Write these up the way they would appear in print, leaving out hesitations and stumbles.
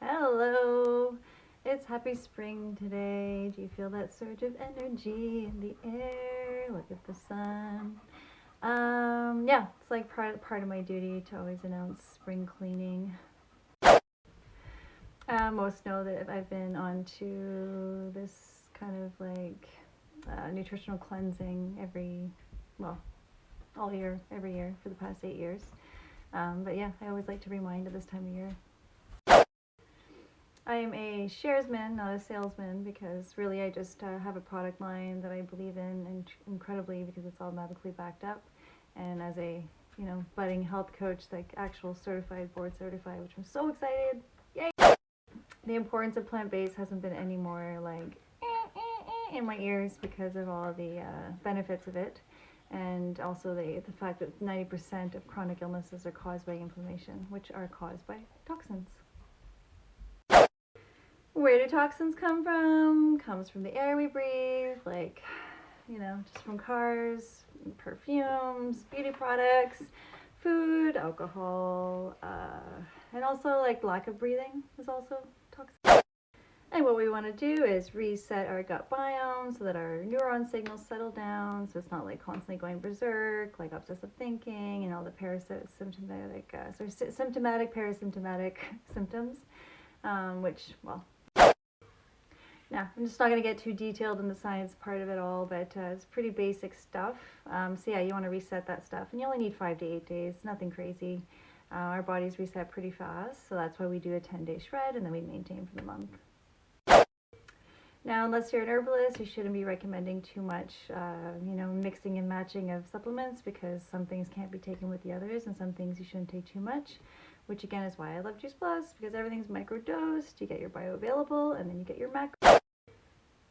Hello! It's happy spring today. Do you feel that surge of energy in the air? Look at the sun. Yeah, it's like part of my duty to always announce spring cleaning. Most know that I've been on to this kind of like nutritional cleansing all year, every year for the past 8 years. But yeah, I always like to remind at this time of year. I am a sharesman, not a salesman, because really I just have a product line that I believe in incredibly because it's all medically backed up. And as a budding health coach, like actual certified, board certified, which I'm so excited. Yay! The importance of plant-based hasn't been any more like in my ears because of all the benefits of it. And also the fact that 90% of chronic illnesses are caused by inflammation, which are caused by toxins. Where do toxins come from? Comes from the air we breathe, like, just from cars, perfumes, beauty products, food, alcohol, and also like lack of breathing is also toxic. And what we want to do is reset our gut biome so that our neuron signals settle down, so it's not like constantly going berserk, like obsessive thinking and all the symptomatic parasymptomatic symptoms, which, well, yeah, I'm just not going to get too detailed in the science part of it all, but it's pretty basic stuff. So yeah, you want to reset that stuff, and you only need 5 to 8 days, nothing crazy. Our bodies reset pretty fast, so that's why we do a 10-day shred, and then we maintain for the month. Now, unless you're an herbalist, you shouldn't be recommending too much, mixing and matching of supplements, because some things can't be taken with the others, and some things you shouldn't take too much, which again is why I love Juice Plus, because everything's microdosed, you get your bioavailable, and then you get your macro.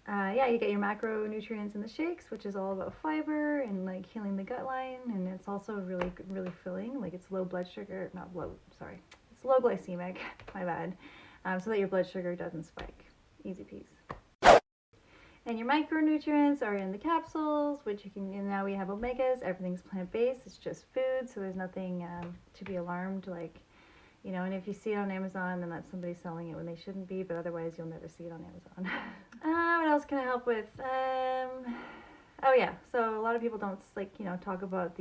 You get your macronutrients in the shakes, which is all about fiber and like healing the gut line, and it's also really, really filling. Like it's low blood sugar, it's low glycemic, my bad, so that your blood sugar doesn't spike. Easy peas. And your micronutrients are in the capsules, which you can. And now we have omegas. Everything's plant-based. It's just food, so there's nothing to be alarmed. And if you see it on Amazon, then that's somebody selling it when they shouldn't be, but otherwise you'll never see it on Amazon. What else can I help with? So a lot of people don't talk about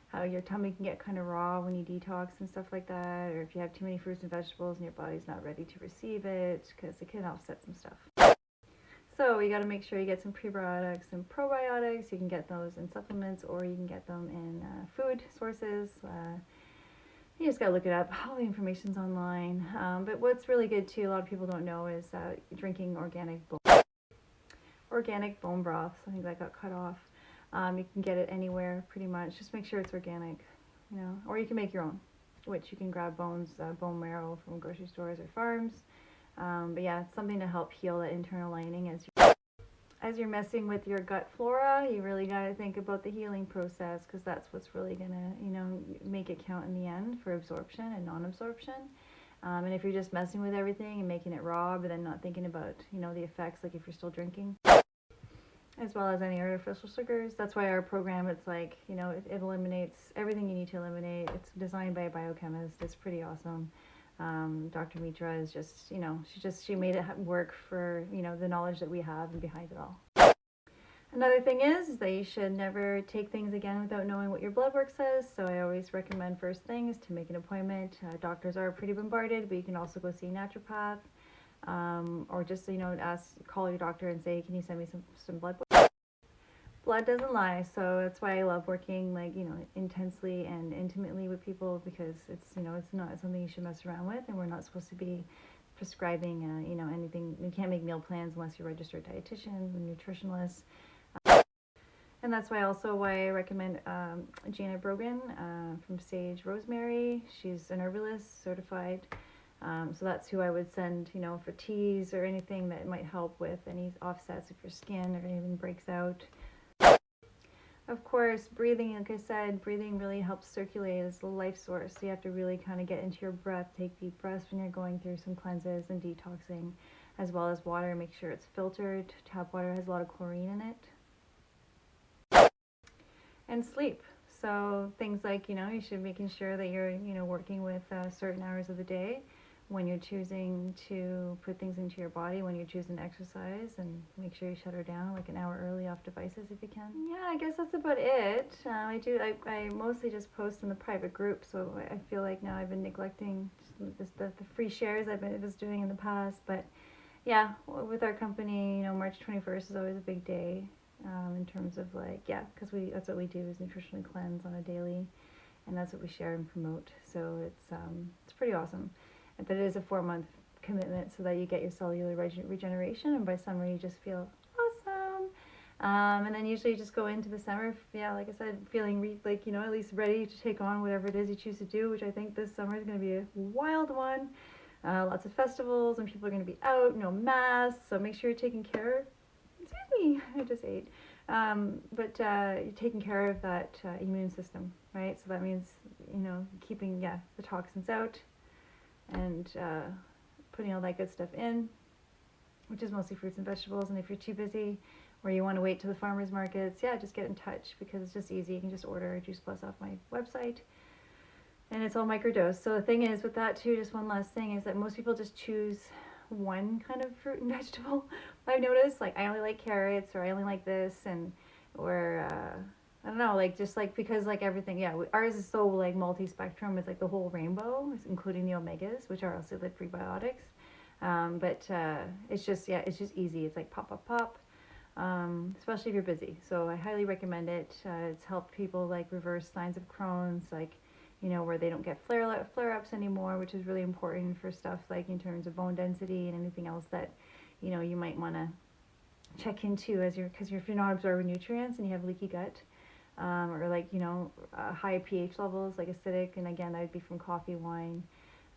how your tummy can get kind of raw when you detox and stuff like that, or if you have too many fruits and vegetables and your body's not ready to receive it, because it can offset some stuff. So you got to make sure you get some prebiotics and probiotics. You can get those in supplements, or you can get them in food sources. You just gotta look it up. All the information's online. But what's really good too, a lot of people don't know, is drinking organic bone broth. I think that got cut off. You can get it anywhere, pretty much. Just make sure it's organic, or you can make your own, which you can grab bone marrow from grocery stores or farms. But yeah, it's something to help heal that internal lining as you're messing with your gut flora. You really got to think about the healing process, because that's what's really gonna make it count in the end for absorption and non-absorption. And if you're just messing with everything and making it raw but then not thinking about the effects, like if you're still drinking, as well as any artificial sugars, that's why our program, it's like it eliminates everything you need to eliminate. It's designed by a biochemist. It's pretty awesome. Dr. Mitra is just, she made it work for, the knowledge that we have and behind it all. Another thing is that you should never take things again without knowing what your blood work says. So I always recommend first thing is to make an appointment. Doctors are pretty bombarded, but you can also go see a naturopath, or just, call your doctor and say, can you send me some blood work? Blood doesn't lie, so that's why I love working intensely and intimately with people, because it's not something you should mess around with, and we're not supposed to be prescribing anything. You can't make meal plans unless you're a registered dietitian or nutritionalist. And that's why I recommend Janet Brogan from Sage Rosemary. She's an herbalist certified. So that's who I would send, for teas or anything that might help with any offsets if your skin or anything breaks out. Of course, breathing, like I said, breathing really helps circulate as the life source. So you have to really kind of get into your breath, take deep breaths when you're going through some cleanses and detoxing, as well as water. Make sure it's filtered. Tap water has a lot of chlorine in it. And sleep. So things like, you should be making sure that you're, working with certain hours of the day, when you're choosing to put things into your body, when you're choosing to exercise, and make sure you shut her down like an hour early off devices if you can. Yeah, I guess that's about it. I mostly just post in the private group, so I feel like now I've been neglecting the free shares I was doing in the past. But yeah, with our company, March 21st is always a big day in terms of because that's what we do is nutritionally cleanse on a daily, and that's what we share and promote. So it's pretty awesome. But it is a 4-month commitment so that you get your cellular regeneration, and by summer you just feel awesome. And then usually you just go into the summer, like I said, feeling at least ready to take on whatever it is you choose to do, which I think this summer is going to be a wild one. Lots of festivals and people are going to be out, no masks, so make sure you're taking care. Excuse me, I just ate. But you're taking care of that immune system, right? So that means, keeping the toxins out and putting all that good stuff in, which is mostly fruits and vegetables. And if you're too busy or you want to wait to the farmers markets, just get in touch, because it's just easy. You can just order Juice Plus off my website, and it's all microdose. So the thing is with that too, just one last thing, is that most people just choose one kind of fruit and vegetable. I've noticed, I only like carrots, or I only like this, or I don't know, because everything, ours is so multi-spectrum. It's the whole rainbow, including the omegas, which are also the prebiotics. But it's just easy. It's pop, pop, pop. Especially if you're busy. So I highly recommend it. It's helped people reverse signs of Crohn's, where they don't get flare-ups anymore, which is really important for stuff in terms of bone density and anything else that, you might want to check into because if you're not absorbing nutrients and you have leaky gut, or high pH levels, acidic, and again, that would be from coffee, wine,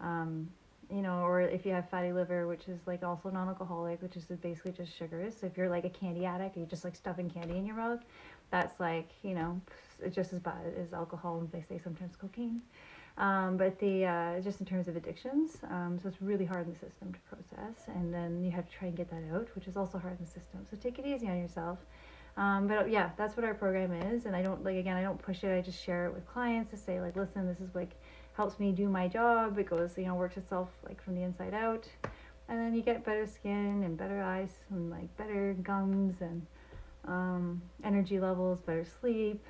or if you have fatty liver, which is also non-alcoholic, which is basically just sugars. So if you're a candy addict, or you just stuffing candy in your mouth, that's it's just as bad as alcohol, and they say sometimes cocaine. But just in terms of addictions, so it's really hard in the system to process, and then you have to try and get that out, which is also hard in the system. So take it easy on yourself. But that's what our program is, and I don't I don't push it. I just share it with clients to say listen, this is helps me do my job. It goes, works itself from the inside out, and then you get better skin and better eyes and better gums and energy levels, better sleep.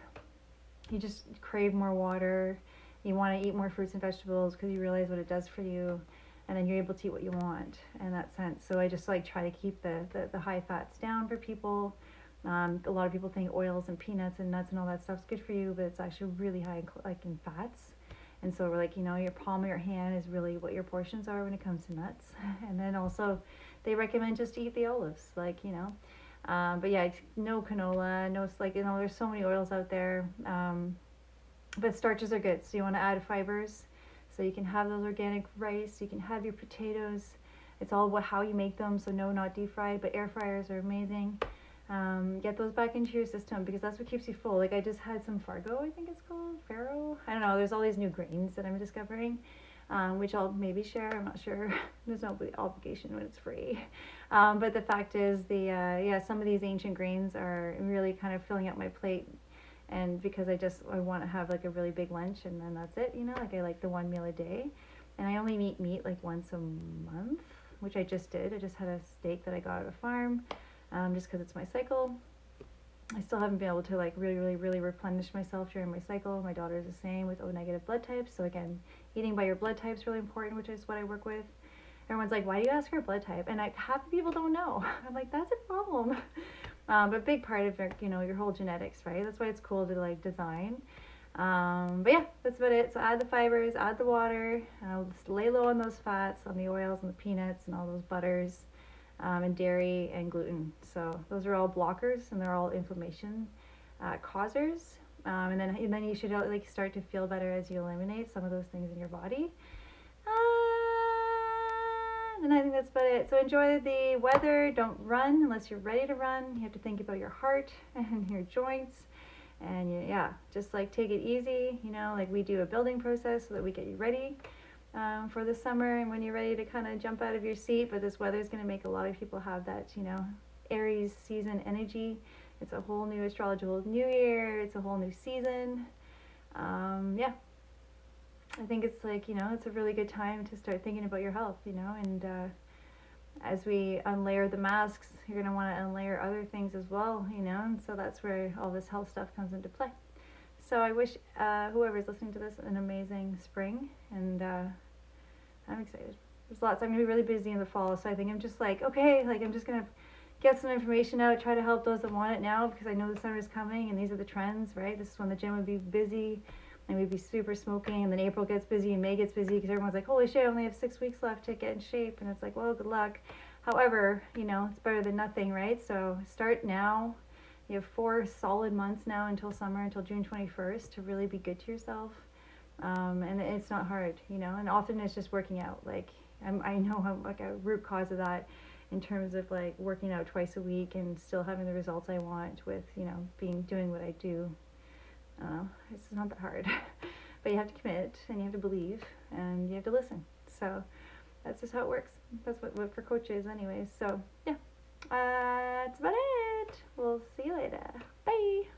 You just crave more water. You want to eat more fruits and vegetables because you realize what it does for you, and then you're able to eat what you want in that sense. So I just try to keep the high fats down for people. A lot of people think oils and peanuts and nuts and all that stuff's good for you, but it's actually really high in fats. And so we're your palm of your hand is really what your portions are when it comes to nuts. And then also they recommend just to eat the olives, but no canola, no, there's so many oils out there. But starches are good. So you want to add fibers. So you can have those organic rice, you can have your potatoes. It's all about how you make them. So no, not deep fried, but air fryers are amazing. Get those back into your system, because that's what keeps you full. I just had some Fargo, I think it's called, Farro. I don't know, there's all these new grains that I'm discovering, which I'll maybe share, I'm not sure. There's no obligation when it's free. But the fact is, some of these ancient grains are really kind of filling up my plate. And because I want to have a really big lunch, and then that's it, I like the one meal a day. And I only eat meat once a month, which I just did. I just had a steak that I got at a farm. Just because it's my cycle. I still haven't been able to really replenish myself during my cycle. My daughter is the same with O-negative blood types. So again, eating by your blood type is really important, which is what I work with. Everyone's like, why do you ask her blood type? And half the people don't know. I'm like, that's a problem. But big part of it, your whole genetics, right? That's why it's cool to design. But yeah, that's about it. So add the fibers, add the water, lay low on those fats, on the oils and the peanuts and all those butters. And dairy and gluten. So those are all blockers, and they're all inflammation causers. And then you should start to feel better as you eliminate some of those things in your body. And I think that's about it. So enjoy the weather. Don't run unless you're ready to run. You have to think about your heart and your joints. And just take it easy. We do a building process so that we get you ready for the summer, and when you're ready to kind of jump out of your seat. But this weather is going to make a lot of people have that Aries season energy. It's a whole new astrological new year. It's a whole new season. I think it's like, you know, it's a really good time to start thinking about your health, you know, and as we unlayer the masks, you're going to want to unlayer other things as well, you know, and so that's where all this health stuff comes into play. So I wish whoever's listening to this an amazing spring, and I'm excited. There's lots. I'm going to be really busy in the fall, so I think I'm just like, okay, like I'm just going to get some information out, try to help those that want it now, because I know the summer is coming and these are the trends, right? This is when the gym would be busy and we'd be super smoking, and then April gets busy and May gets busy because everyone's like, holy shit, I only have 6 weeks left to get in shape, and it's like, well, good luck. However, you know, it's better than nothing, right? So start now. You have 4 solid months now until summer, until June 21st, to really be good to yourself. And it's not hard, you know, and often it's just working out. Like, I know I'm like a root cause of that in terms of like working out twice a week and still having the results I want with, you know, doing what I do. It's not that hard, but you have to commit and you have to believe and you have to listen. So that's just how it works. That's what for coaches anyways. So yeah, that's about it. We'll see you later. Bye.